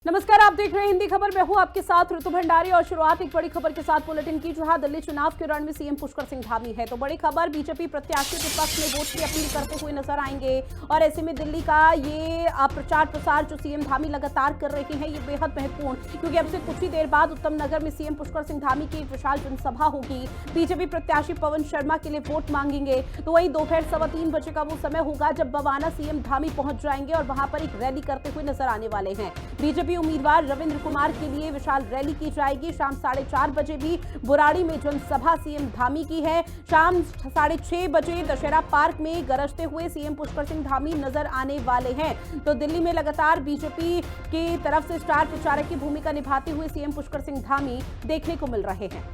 नमस्कार, आप देख रहे हैं हिंदी खबर। मैं हूं आपके साथ ऋतु भंडारी और शुरुआत एक बड़ी खबर के साथ बुलेटिन की, जहां दिल्ली चुनाव के रण में सीएम पुष्कर सिंह धामी है। तो बड़ी खबर, बीजेपी प्रत्याशी के पक्ष में वोट की अपील करते हुए नजर आएंगे और ऐसे में दिल्ली का ये प्रचार प्रसार जो सीएम धामी लगातार कर रहे हैं, ये बेहद महत्वपूर्ण, क्योंकि अब से कुछ ही देर बाद उत्तम नगर में सीएम पुष्कर सिंह धामी की एक विशाल जनसभा होगी। बीजेपी प्रत्याशी पवन शर्मा के लिए वोट मांगेंगे। तो वही दोपहर 3:15 बजे का वो समय होगा जब बवाना सीएम धामी पहुंच जाएंगे और वहां पर एक रैली करते हुए नजर आने वाले हैं। बीजेपी उम्मीदवार रविंद्र कुमार के लिए विशाल रैली की जाएगी। शाम 4:30 बजे भी बुराड़ी में जनसभा सीएम धामी की है। शाम 6:30 बजे दशहरा पार्क में गरजते हुए सीएम पुष्कर सिंह धामी नजर आने वाले हैं। तो दिल्ली में लगातार बीजेपी की तरफ से स्टार प्रचारक की भूमिका निभाते हुए सीएम पुष्कर सिंह धामी देखने को मिल रहे हैं।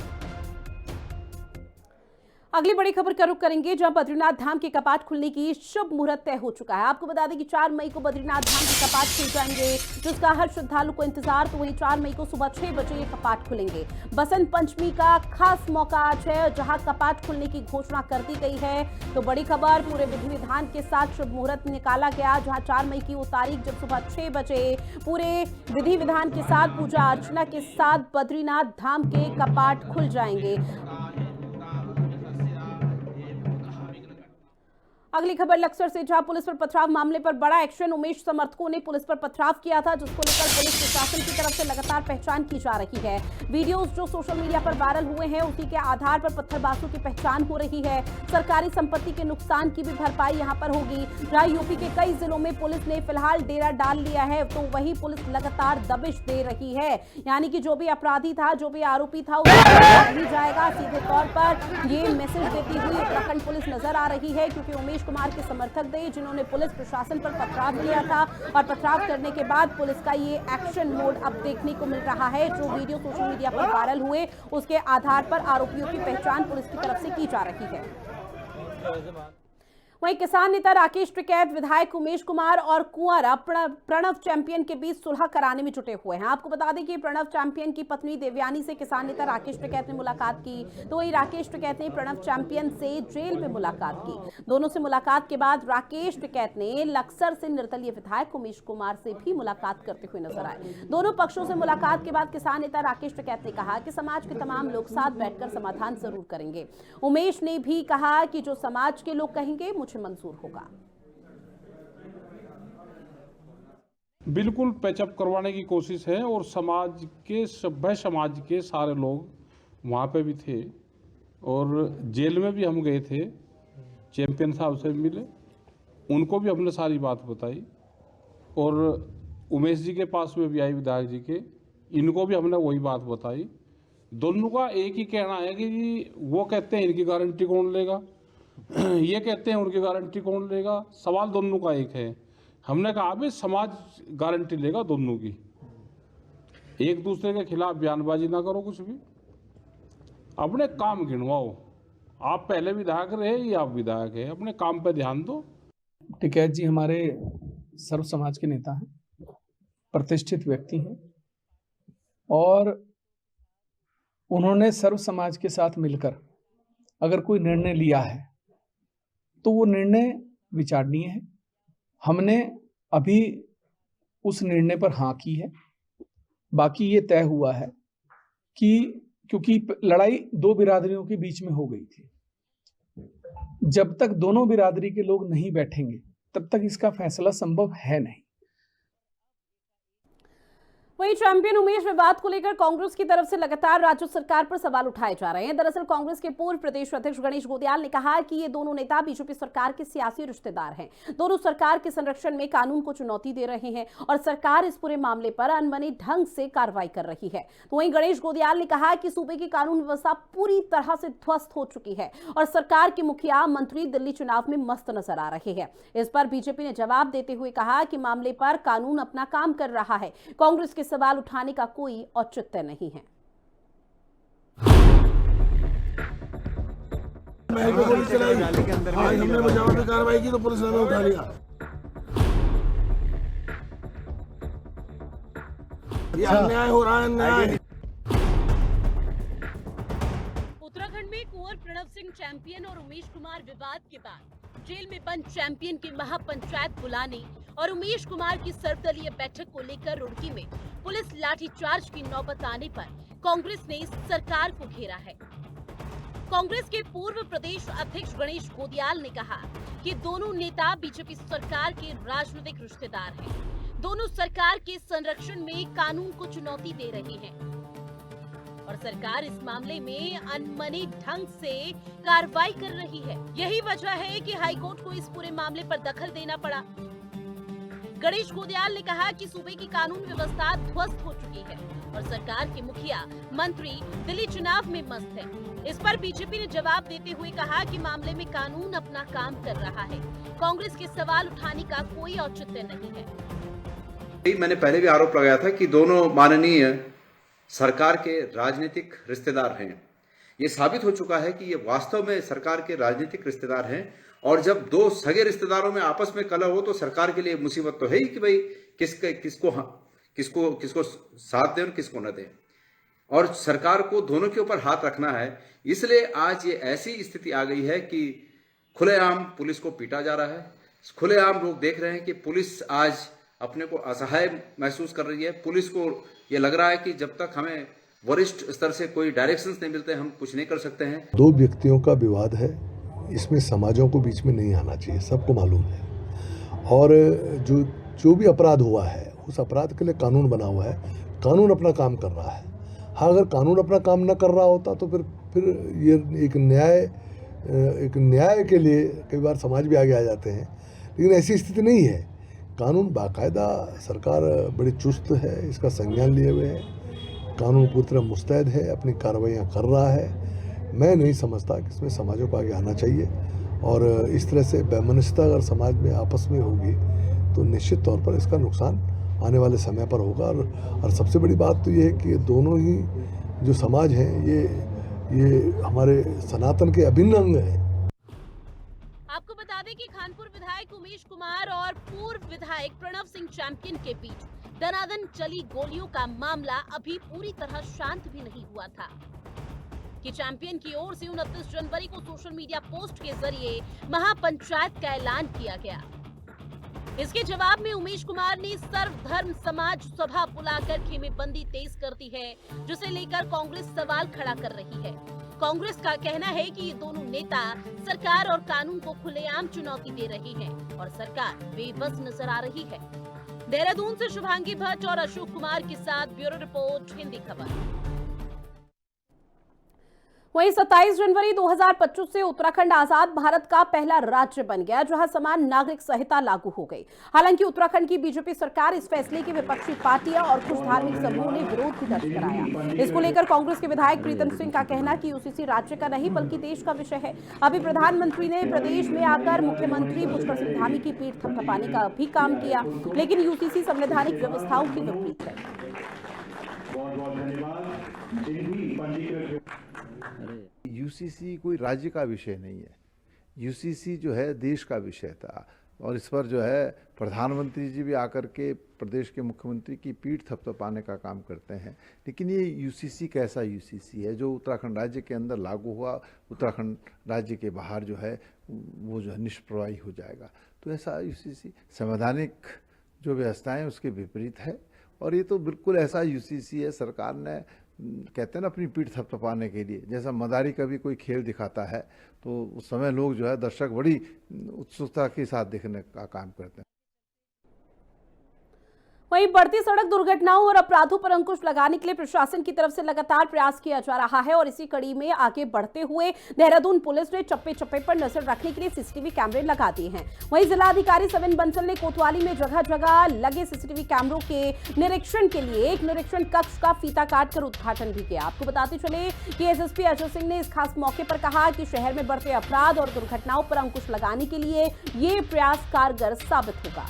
अगली बड़ी खबर का रुख करेंगे, जहां बद्रीनाथ धाम के कपाट खुलने की शुभ मुहूर्त तय हो चुका है। आपको बता दें कि 4 मई को बद्रीनाथ धाम के कपाट खुल जाएंगे, जिसका हर श्रद्धालु को इंतजार। तो वहीं 4 मई को सुबह 6 बजे ये कपाट खुलेंगे। बसंत पंचमी का खास मौका आज है, जहां कपाट खुलने की घोषणा कर दी गई है। तो बड़ी खबर, पूरे विधि विधान के साथ शुभ मुहूर्त निकाला गया, जहां 4 मई की वो तारीख जब सुबह 6 बजे पूरे विधि विधान के साथ पूजा अर्चना के साथ बद्रीनाथ धाम के कपाट खुल जाएंगे। अगली खबर लक्सर से, जहां पुलिस पर पथराव मामले पर बड़ा एक्शन। उमेश समर्थकों ने पुलिस पर पथराव किया था, जिसको लेकर पुलिस प्रशासन की तरफ से लगातार पहचान की जा रही है। वीडियोस जो सोशल मीडिया पर वायरल हुए हैं, उसी के आधार पर पत्थरबाजों की पहचान हो रही है। सरकारी संपत्ति के नुकसान की भी भरपाई यहां पर होगी। जहां यूपी के कई जिलों में पुलिस ने फिलहाल डेरा डाल लिया है, तो वही पुलिस लगातार दबिश दे रही है। यानी कि जो भी अपराधी था, जो भी आरोपी था, उसे नहीं जाएगा। सीधे तौर पर ये मैसेज देती हुई उत्तराखंड पुलिस नजर आ रही है, क्योंकि उमेश कुमार के समर्थक थे, जिन्होंने पुलिस प्रशासन पर पथराव किया था, और पथराव करने के बाद पुलिस का ये एक्शन मोड अब देखने को मिल रहा है। जो वीडियो सोशल मीडिया पर वायरल हुए, उसके आधार पर आरोपियों की पहचान पुलिस की तरफ से की जा रही है। वहीं किसान नेता राकेश टिकैत, विधायक उमेश कुमार और कुंवर प्रणव चैंपियन के बीच सुलह कराने में जुटे हुए हैं। आपको बता दें कि प्रणव चैंपियन की पत्नी देवयानी से किसान नेता राकेश टिकैत ने मुलाकात की। तो वहीं राकेश टिकैत ने प्रणव चैंपियन से जेल में मुलाकात की। दोनों से मुलाकात के बाद राकेश टिकैत ने लक्सर से निर्दलीय विधायक उमेश कुमार से भी मुलाकात करते हुए नजर आए। दोनों पक्षों से मुलाकात के बाद किसान नेता राकेश टिकैत ने कहा कि समाज के तमाम लोग साथ बैठकर समाधान जरूर करेंगे। उमेश ने भी कहा कि जो समाज के लोग कहेंगे मुझे मंजूर होगा। बिल्कुल पैचअप करवाने की कोशिश है, और समाज के सभ्य समाज के सारे लोग वहाँ पे भी थे, और जेल में भी हम गए थे, चैंपियन साहब से मिले, उनको भी हमने सारी बात बताई, और उमेश जी के पास में भी आई विधायक जी के, इनको भी हमने वही बात बताई। दोनों का एक ही कहना है कि वो कहते हैं इनकी गारंटी कौन लेगा, ये कहते हैं उनकी गारंटी कौन लेगा। सवाल दोनों का एक है। हमने कहा भाई समाज गारंटी लेगा दोनों की, एक दूसरे के खिलाफ बयानबाजी ना करो, कुछ भी अपने काम गिनवाओ। आप पहले विधायक रहे या आप विधायक है, अपने काम पे ध्यान दो। टिकैत जी हमारे सर्व समाज के नेता हैं, प्रतिष्ठित व्यक्ति हैं, और उन्होंने सर्व समाज के साथ मिलकर अगर कोई निर्णय लिया है तो वो निर्णय विचारणीय है। हमने अभी उस निर्णय पर हाँ की है। बाकी ये तय हुआ है कि क्योंकि लड़ाई 2 बिरादरियों के बीच में हो गई थी, जब तक दोनों बिरादरी के लोग नहीं बैठेंगे तब तक इसका फैसला संभव है नहीं। वहीं चैंपियन उमेश विवाद को लेकर कांग्रेस की तरफ से लगातार राज्य सरकार पर सवाल उठाए जा रहे हैं। दरअसल कांग्रेस के पूर्व प्रदेश अध्यक्ष गणेश गोदियाल ने कहा कि ये दोनों नेता बीजेपी सरकार के सियासी रिश्तेदार हैं। दोनों सरकार के संरक्षण में कानून को चुनौती दे रहे हैं और सरकार इस पूरे मामले पर अनबने ढंग से कार्रवाई कर रही है। तो वहीं गणेश गोदियाल ने कहा कि सूबे की कानून व्यवस्था पूरी तरह से ध्वस्त हो चुकी है और सरकार के मुखिया मंत्री दिल्ली चुनाव में मस्त नजर आ रहे हैं। इस पर बीजेपी ने जवाब देते हुए कहा कि मामले पर कानून अपना काम कर रहा है, कांग्रेस के सवाल उठाने का कोई औचित्य नहीं है। गोली चलाई, आज हमने बचाव की कार्रवाई की तो पुलिस ने उठा लिया। ये अन्याय हो रहा है, अन्याय। उत्तराखंड में कुंवर प्रणव सिंह चैंपियन और उमेश कुमार विवाद के बाद जेल में बंद चैंपियन की महापंचायत बुलाने और उमेश कुमार की सर्वदलीय बैठक को लेकर रुड़की में पुलिस लाठीचार्ज की नौबत आने पर कांग्रेस ने सरकार को घेरा है। कांग्रेस के पूर्व प्रदेश अध्यक्ष गणेश गोदियाल ने कहा कि दोनों नेता बीजेपी सरकार के राजनीतिक रिश्तेदार हैं। दोनों सरकार के संरक्षण में कानून को चुनौती दे रही हैं और सरकार इस मामले में अनमने ढंग से कार्रवाई कर रही है। यही वजह है कि हाईकोर्ट को इस पूरे मामले पर दखल देना पड़ा। गणेश गोदियाल ने कहा कि सूबे की कानून व्यवस्था ध्वस्त हो चुकी है और सरकार के मुखिया मंत्री दिल्ली चुनाव में मस्त है। इस पर बीजेपी ने जवाब देते हुए कहा कि मामले में कानून अपना काम कर रहा है। कांग्रेस के सवाल उठाने का कोई औचित्य नहीं है। मैंने पहले भी आरोप लगाया था कि दोनों माननीय सरकार के राजनीतिक रिश्तेदार हैं। ये साबित हो चुका है कि ये वास्तव में सरकार के राजनीतिक रिश्तेदार हैं और जब दो सगे रिश्तेदारों में आपस में कलह हो तो सरकार के लिए मुसीबत तो है ही कि भाई किसको साथ दें और किसको न दें, और सरकार को दोनों के ऊपर हाथ रखना है। इसलिए आज ये ऐसी स्थिति आ गई है कि खुलेआम पुलिस को पीटा जा रहा है। खुलेआम लोग देख रहे हैं कि पुलिस आज अपने को असहाय महसूस कर रही है। पुलिस को ये लग रहा है कि जब तक हमें वरिष्ठ स्तर से कोई डायरेक्शंस नहीं मिलते हम कुछ नहीं कर सकते हैं। दो व्यक्तियों का विवाद है, इसमें समाजों को बीच में नहीं आना चाहिए, सबको मालूम है। और जो भी अपराध हुआ है उस अपराध के लिए कानून बना हुआ है, कानून अपना काम कर रहा है। हाँ, अगर कानून अपना काम न कर रहा होता तो फिर ये एक न्याय के लिए कई बार समाज भी आगे आ जाते हैं, लेकिन ऐसी स्थिति नहीं है। कानून बाकायदा सरकार बड़ी चुस्त है, इसका संज्ञान लिए हुए है, कानून पूरी तरह मुस्तैद है, अपनी कार्रवाइयाँ कर रहा है। मैं नहीं समझता कि इसमें समाजों को आगे आना चाहिए और इस तरह से वैमनस्यता अगर समाज में आपस में होगी तो निश्चित तौर पर इसका नुकसान आने वाले समय पर होगा। और सबसे बड़ी बात तो ये है कि दोनों ही जो समाज हैं ये हमारे सनातन के अभिन्न अंग हैं। आपको बता दें कि खानपुर विधायक उमेश कुमार और पूर्व विधायक प्रणव सिंह चैंपियन के बीच दनादन चली गोलियों का मामला अभी पूरी तरह शांत भी नहीं हुआ था कि चैंपियन की ओर से 29 जनवरी को सोशल मीडिया पोस्ट के जरिए महापंचायत का ऐलान किया गया। इसके जवाब में उमेश कुमार ने सर्वधर्म समाज सभा बुलाकर खेमेबंदी तेज कर दी है, जिसे लेकर कांग्रेस सवाल खड़ा कर रही है। कांग्रेस का कहना है कि ये दोनों नेता सरकार और कानून को खुलेआम चुनौती दे रहे हैं और सरकार बेबस नजर आ रही है। देहरादून से शुभांगी भट्ट और अशोक कुमार के साथ ब्यूरो रिपोर्ट, हिंदी खबर। वहीं 27 जनवरी 2025 से उत्तराखंड आजाद भारत का पहला राज्य बन गया जहां समान नागरिक संहिता लागू हो गई। हालांकि उत्तराखंड की बीजेपी सरकार इस फैसले की विपक्षी पार्टियां और कुछ धार्मिक समूहों ने विरोध भी दर्ज कराया। इसको लेकर कांग्रेस के विधायक प्रीतम सिंह का कहना कि यूसीसी राज्य का नहीं बल्कि देश का विषय है। अभी प्रधानमंत्री ने प्रदेश में आकर मुख्यमंत्री पुष्कर सिंह धामी की पीठ थपथपाने का भी काम किया, लेकिन यूसीसी संवैधानिक व्यवस्थाओं की विपरीत है। यूसीसी कोई राज्य का विषय नहीं है, यूसीसी जो है देश का विषय था और इस पर जो है प्रधानमंत्री जी भी आकर के प्रदेश के मुख्यमंत्री की पीठ थपथपाने का काम करते हैं। लेकिन ये यूसीसी कैसा यूसीसी है जो उत्तराखंड राज्य के अंदर लागू हुआ, उत्तराखंड राज्य के बाहर जो है वो जो है निष्प्रभावी हो जाएगा। तो ऐसा यूसीसी संवैधानिक जो व्यवस्थाएं उसके विपरीत है और ये तो बिल्कुल ऐसा यूसीसी है। सरकार ने कहते हैं ना अपनी पीठ थपथपाने के लिए, जैसा मदारी कभी कोई खेल दिखाता है तो उस समय लोग जो है दर्शक बड़ी उत्सुकता के साथ देखने का काम करते हैं। वहीं बढ़ती सड़क दुर्घटनाओं और अपराधों पर अंकुश लगाने के लिए प्रशासन की तरफ से लगातार प्रयास किया जा रहा है और इसी कड़ी में आगे बढ़ते हुए देहरादून पुलिस ने चप्पे चप्पे पर नजर रखने के लिए सीसीटीवी कैमरे लगा दिए हैं। वहीं जिलाधिकारी सविन बंसल ने कोतवाली में जगह जगह लगे सीसीटीवी कैमरों के निरीक्षण के लिए एक निरीक्षण कक्ष का फीता काटकर उद्घाटन भी किया। आपको बताते चले कि एसएसपी अजय सिंह ने इस खास मौके पर कहा कि शहर में बढ़ते अपराध और दुर्घटनाओं पर अंकुश लगाने के लिए ये प्रयास कारगर साबित होगा।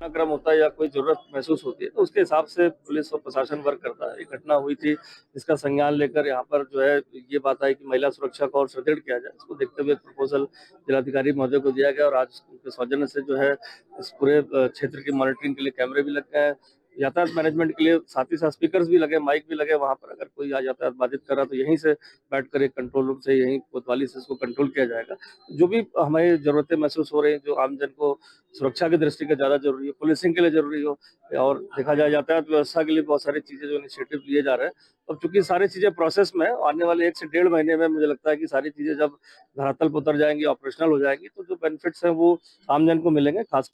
क्रम होता है या कोई जरूरत महसूस होती है तो उसके हिसाब से पुलिस और प्रशासन वर्क करता है। एक घटना हुई थी जिसका संज्ञान लेकर यहाँ पर जो है ये बात आई कि महिला सुरक्षा को और सुदृढ़ किया जाए। इसको देखते हुए प्रपोजल जिलाधिकारी महोदय को दिया गया और आज उनके सौजन्य से जो है इस पूरे क्षेत्र की मॉनिटरिंग के लिए कैमरे भी लग गए हैं। यातायात मैनेजमेंट के लिए साथ ही साथ स्पीकर्स भी लगे, माइक भी लगे वहाँ पर। अगर कोई यातायात बाधित कर रहा तो यहीं से बैठकर एक कंट्रोल रूम से यहीं कोतवाली से इसको कंट्रोल किया जाएगा। जो भी हमें ज़रूरतें महसूस हो रही हैं, जो आमजन को सुरक्षा की दृष्टि से ज़्यादा जरूरी हो, पुलिसिंग के लिए जरूरी हो, और देखा जाए यातायात व्यवस्था के लिए बहुत सारी चीज़ें जो इनिशिएटिव लिए जा रहे हैं। अब चूंकि सारी चीज़ें प्रोसेस में आने वाले 1 से 1.5 महीने में मुझे लगता है कि सारी चीज़ें जब धरातल पर उतर जाएंगी, ऑपरेशनल हो जाएंगी, तो जो बेनिफिट्स हैं वो आमजन को मिलेंगे। खास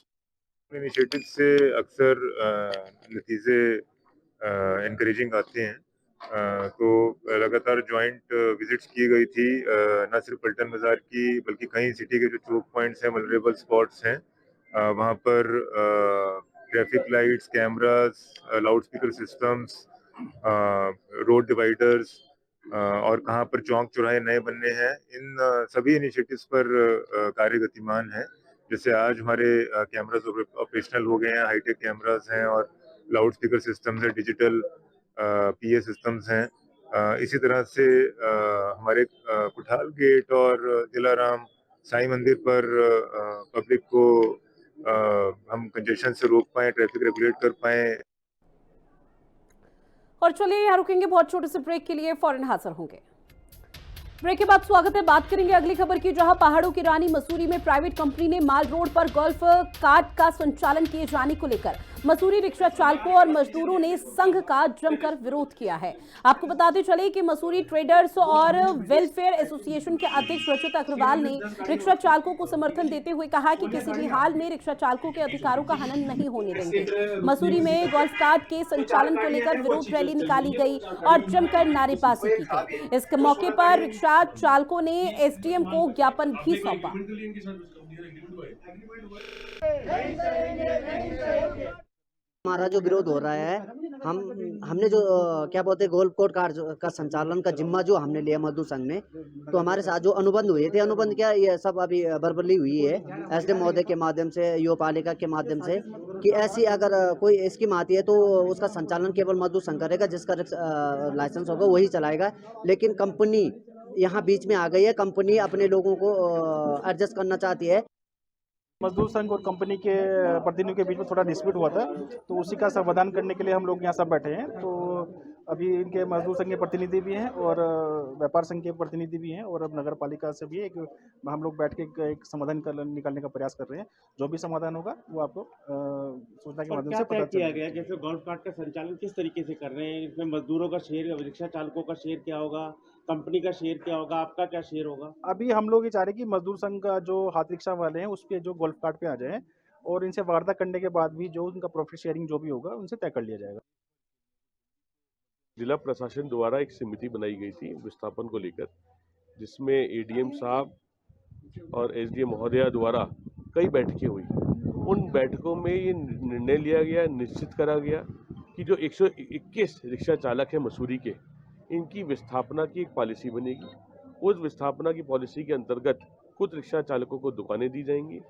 इनिशिएटिव से अक्सर नतीजे इनकरेजिंग आते हैं। तो लगातार जॉइंट विजिट्स की गई थी, न सिर्फ पल्टन बाजार की बल्कि कई सिटी के जो चोक पॉइंट्स हैं, वल्नरेबल स्पॉट्स हैं, वहाँ पर traffic lights, cameras, loud speaker systems, road dividers और कहाँ पर चौक चौराहे नए बनने हैं, इन सभी इनिशिएटिव्स पर कार्य गतिमान है। जैसे आज हमारे कैमरास ऑपरेशनल हो गए हैं, हाईटेक कैमरास हैं और लाउड स्पीकर सिस्टम्स हैं, डिजिटल पीए सिस्टम्स हैं। इसी तरह से हमारे कुठाल गेट और दिलाराम साईं मंदिर पर पब्लिक को हम कंजेशन से रोक पाएँ, ट्रैफिक रेगुलेट कर पाएँ। और चलिए यहाँ रुकेंगे बहुत छोटे से ब्रेक के लिए, फौरन हाजिर होंगे। ब्रेक के बाद स्वागत है, बात करेंगे अगली खबर की, जहां पहाड़ों की रानी मसूरी में प्राइवेट कंपनी ने माल रोड पर गोल्फ कार्ट का संचालन किए जाने को लेकर मसूरी रिक्शा चालकों और मजदूरों ने संघ का जमकर विरोध किया है। आपको बताते चले कि मसूरी ट्रेडर्स और वेलफेयर एसोसिएशन के अध्यक्ष रचित अग्रवाल ने रिक्शा चालकों को समर्थन देते हुए कहा कि किसी भी हाल में रिक्शा चालकों के अधिकारों का हनन नहीं होने देंगे। मसूरी में गोल्फ कार्ट के संचालन को लेकर विरोध रैली निकाली गई और जमकर नारेबाजी की गई। इस मौके पर रिक्शा चालकों ने एसडीएम को ज्ञापन भी सौंपा। हमारा जो विरोध हो रहा है, हमने जो क्या बोलते हैं गोल्फ कोर्ट का संचालन का जिम्मा जो हमने लिया मजदूर संघ ने, तो हमारे साथ जो अनुबंध हुए थे, अनुबंध क्या ये सब अभी बर्बरली हुई है एसडीएम महोदय के माध्यम से, युवा पालिका के माध्यम से, कि ऐसी अगर कोई स्कीम आती है तो उसका संचालन केवल मजदूर संघ करेगा, जिसका लाइसेंस होगा वही चलाएगा। लेकिन कंपनी यहाँ बीच में आ गई है, कंपनी अपने लोगों को एडजस्ट करना चाहती है। मजदूर संघ और कंपनी के प्रतिनिधियों के बीच में थोड़ा डिस्प्यूट हुआ था, तो उसी का समाधान करने के लिए हम लोग यहाँ सब बैठे हैं। तो अभी इनके मजदूर संघ के प्रतिनिधि भी हैं और व्यापार संघ के प्रतिनिधि भी हैं और अब नगर पालिका से भी एक हम लोग बैठ के एक समाधान निकालने का प्रयास कर रहे हैं। जो भी समाधान होगा वो आपको सूचना के माध्यम से पता किया गया। जैसे गोल्फ कार्ट का संचालन किस तरीके से कर रहे हैं, इसमें मजदूरों का शेयर, रिक्शा चालकों का शेयर क्या होगा, कंपनी का शेयर क्या होगा, आपका क्या शेयर होगा? अभी हम लोग ये चाह रहे हैं कि मजदूर संघ का जो हाथ रिक्शा वाले हैं उसके जो गोल्फ कार्ट पे आ जाए और इनसे वार्ता करने के बाद भी जो उनका प्रॉफिट शेयरिंग जो भी होगा उनसे तय कर लिया जाएगा। जिला प्रशासन द्वारा एक समिति बनाई गई थी विस्थापन को लेकर, जिसमें एडीएम साहब और एसडीएम महोदया द्वारा कई बैठकें हुई। उन बैठकों में ये निर्णय लिया गया, निश्चित करा गया कि जो 121 रिक्शा चालक हैं मसूरी के, इनकी विस्थापना की एक पॉलिसी बनेगी। उस विस्थापना की पॉलिसी के अंतर्गत कुछ रिक्शा चालकों को दुकानें दी जाएंगी,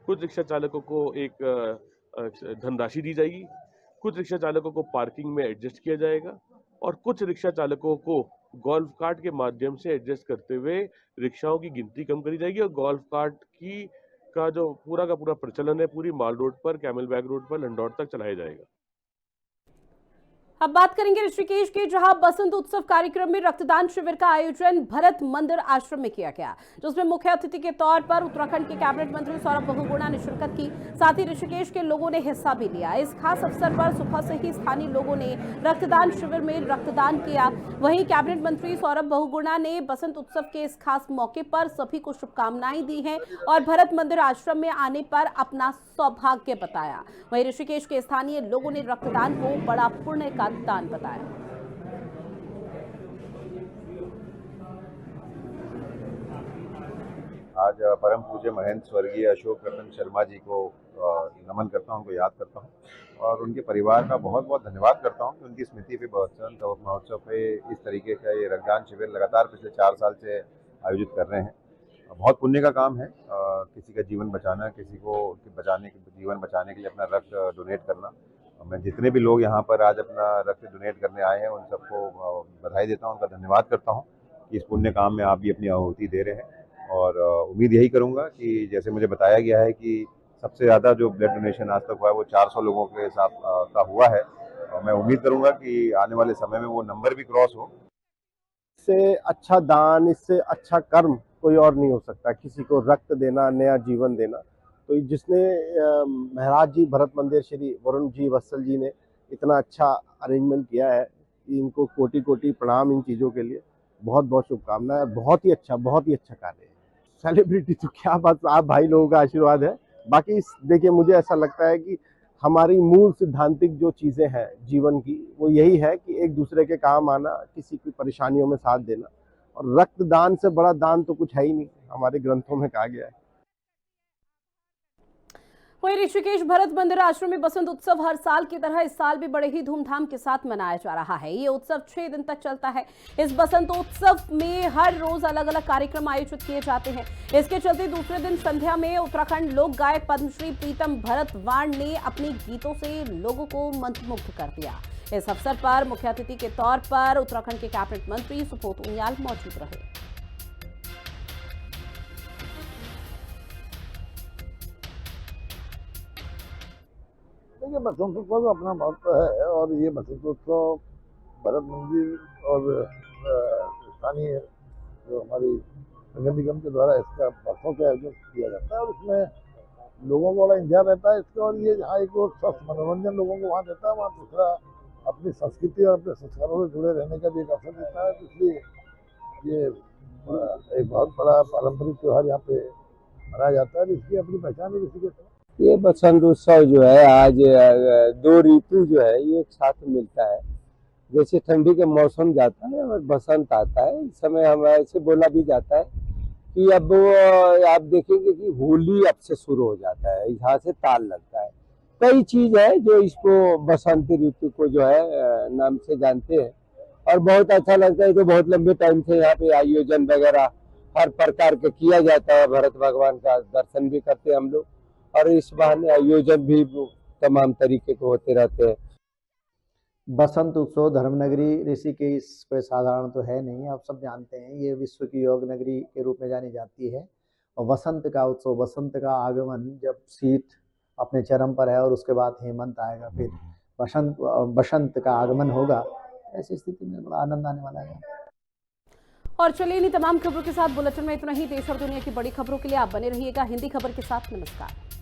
कुछ रिक्शा चालकों को एक धनराशि दी जाएगी, कुछ रिक्शा चालकों को पार्किंग में एडजस्ट किया जाएगा और कुछ रिक्शा चालकों को गोल्फ कार्ट के माध्यम से एडजस्ट करते हुए रिक्शाओं की गिनती कम करी जाएगी और गोल्फ कार्ट का जो पूरा प्रचलन है पूरी माल रोड पर, कैमल बैग रोड पर, लंडौर तक चलाया जाएगा। अब बात करेंगे ऋषिकेश के, जहां बसंत उत्सव कार्यक्रम में रक्तदान शिविर का आयोजन भरत मंदिर आश्रम में किया गया, जिसमें मुख्य अतिथि के तौर पर उत्तराखंड के कैबिनेट मंत्री सौरभ बहुगुणा ने शिरकत की। साथ ही ऋषिकेश के लोगों ने हिस्सा भी लिया। इस खास अवसर पर सुबह से ही स्थानीय लोगों ने रक्तदान शिविर में रक्तदान किया। वहीं कैबिनेट मंत्री सौरभ बहुगुणा ने बसंत उत्सव के इस खास मौके पर सभी को शुभकामनाएं दी हैं और भरत मंदिर आश्रम में आने पर अपना सौभाग्य बताया। वहीं ऋषिकेश के स्थानीय लोगों ने रक्तदान को बड़ा पुण्य का दान बताया। आज परम पूज्य महंत स्वर्गीय अशोक रतन शर्मा जी को नमन करता हूं, उनको याद करता हूं और उनके परिवार का बहुत बहुत धन्यवाद करता हूं कि उनकी स्मृति पे बसंत महोत्सव पे इस तरीके का ये रक्तदान शिविर लगातार पिछले 4 साल से आयोजित कर रहे हैं। बहुत पुण्य का काम है, किसी का जीवन बचाना, किसी को जीवन बचाने के लिए अपना रक्त डोनेट करना। मैं जितने भी लोग यहाँ पर आज अपना रक्त डोनेट करने आए हैं उन सबको बधाई देता हूँ, उनका धन्यवाद करता हूँ कि इस पुण्य काम में आप भी अपनी आहुति दे रहे हैं। और उम्मीद यही करूँगा कि जैसे मुझे बताया गया है कि सबसे ज़्यादा जो ब्लड डोनेशन आज तक हुआ है वो 400 लोगों के साथ का हुआ है और मैं उम्मीद करूंगा कि आने वाले समय में वो नंबर भी क्रॉस हो। इससे अच्छा दान, इससे अच्छा कर्म कोई और नहीं हो सकता। किसी को रक्त देना, नया जीवन देना। तो जिसने महाराज जी भरत मंदिर श्री वरुण जी वत्सल जी ने इतना अच्छा अरेंजमेंट किया है, इनको कोटि कोटि प्रणाम इन चीज़ों के लिए। बहुत बहुत शुभकामनाएं। बहुत ही अच्छा कार्य है। सेलिब्रिटी तो क्या बात, आप भाई लोगों का आशीर्वाद है। बाकी देखिए, मुझे ऐसा लगता है कि हमारी मूल सिद्धांतिक जो चीज़ें हैं जीवन की, वो यही है कि एक दूसरे के काम आना, किसी की परेशानियों में साथ देना। और रक्तदान से बड़ा दान तो कुछ है ही नहीं, हमारे ग्रंथों में कहा गया है। वहीं ऋषिकेश भरत मंदिर आश्रम में बसंत उत्सव हर साल की तरह इस साल भी बड़े ही धूमधाम के साथ मनाया जा रहा है। ये उत्सव 6 दिन तक चलता है। इस बसंतोत्सव में हर रोज अलग अलग कार्यक्रम आयोजित किए जाते हैं। इसके चलते दूसरे दिन संध्या में उत्तराखंड लोक गायक पद्मश्री प्रीतम भरतवाण ने अपने गीतों से लोगों को मंत्रमुग्ध कर दिया। इस अवसर पर मुख्य अतिथि के तौर पर उत्तराखंड के कैबिनेट मंत्री सुपोत उनियाल मौजूद रहे। देखिए, बसंतोत्सव अपना महत्व है और ये बसंतोत्सव भरत मंदिर और स्थानीय जो हमारी नगर निगम के द्वारा इसका वर्षों से आयोजन किया जाता है और इसमें लोगों को बड़ा इंतजार रहता है इसका। और ये जहाँ एक और स्वस्थ मनोरंजन लोगों को वहाँ देता है, वहाँ दूसरा अपनी संस्कृति और अपने संस्कारों से जुड़े रहने का भी एक अवसर देता है। तो इसलिए ये एक बहुत बड़ा पारंपरिक त्यौहार यहाँ पे मनाया जाता है। इसकी अपनी पहचान है। ऋषिकेश ये बसंत उत्सव जो है, आज 2 ऋतु जो है ये एक साथ मिलता है। जैसे ठंडी के मौसम जाता है और बसंत आता है, इस समय हम ऐसे बोला भी जाता है कि अब आप देखेंगे कि होली अब से शुरू हो जाता है, यहाँ से ताल लगता है। कई चीज है जो इसको बसंत ऋतु को जो है नाम से जानते हैं और बहुत अच्छा लगता है। तो बहुत लंबे टाइम से यहाँ पे आयोजन वगैरह हर प्रकार के किया जाता है। भरत भगवान का दर्शन भी करते हैं हम लोग और इस बहाने आयोजन भी तमाम तरीके के होते रहते हैं। बसंत उत्सव धर्मनगरी ऋषिकेश कोई साधारण तो है नहीं, आप सब जानते हैं। ये विश्व की योग नगरी के रूप में जानी जाती है। और बसंत का उत्सव, बसंत का आगमन, जब शीत अपने चरम पर है और उसके बाद हेमंत आएगा, फिर बसंत का आगमन होगा, ऐसी स्थिति में बड़ा आनंद आने वाला है। और चलिए इन्हीं तमाम खबरों के साथ बुलेटिन में इतना ही। देश और दुनिया की बड़ी खबरों के लिए आप बने रहिएगा हिंदी खबर के साथ। नमस्कार।